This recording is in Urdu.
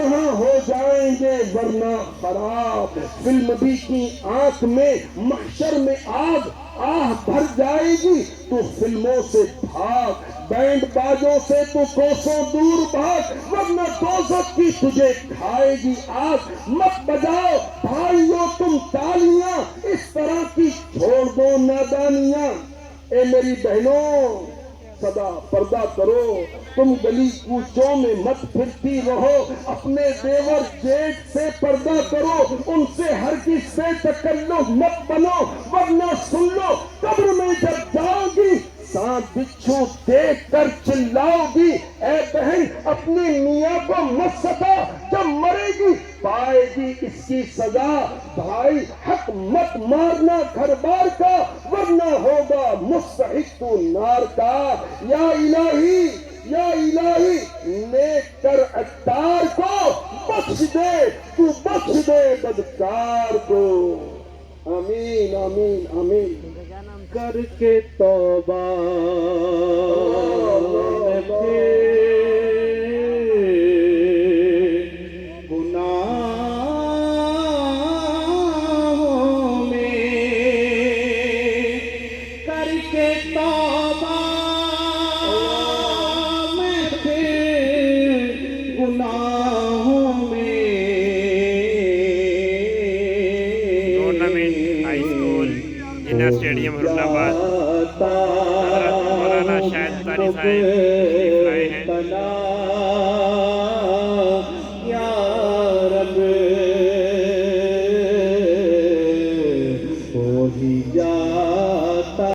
یہاں ہو جائیں گے ورنہ خراب، فلم بھی کی آنکھ میں محشر میں آگ آہ بھر جائے گی، تو فلموں سے بھاگ، بینڈ باجوں سے تو کوسوں دور بھاگ، ورنہ دوزخ کی تجھے کھائے گی آگ۔ مت بجاؤ بھائیو تم تالیاں، اس طرح کی چھوڑ دو نادانیاں۔ اے میری بہنوں سدا پردہ کرو، تم گلی کوچوں میں مت پھرتی رہو، اپنے دیور جیٹ سے پردہ کرو، ان سے ہرگز سے تکلف مت بنو، ورنہ سن لو قبر میں جب جاؤ گی سانپ بچھو دیکھ کر چلاؤ گی۔ اے بہن اپنی میاں کو مت ستا، جب مرے گی پائے گی اس کی سزا۔ بھائی حق مت مارنا گھر بار کا، ورنہ ہوگا مستحق تو نار کا۔ یا الہی یا الہی نیک کر عطار کو، بخش دے تو بخش دے بدکار کو۔ آمین آمین آمین۔ کر کے توبہ میں پھر گناہوں میں، کر کے توبہ میں پھر گناہوں میں، ٹورنامنٹ ہائی اسکول انر اسٹیڈیم حرول آباد، حضرت مولانا شاہد ثانی صاحب تشریف لائے ہیں۔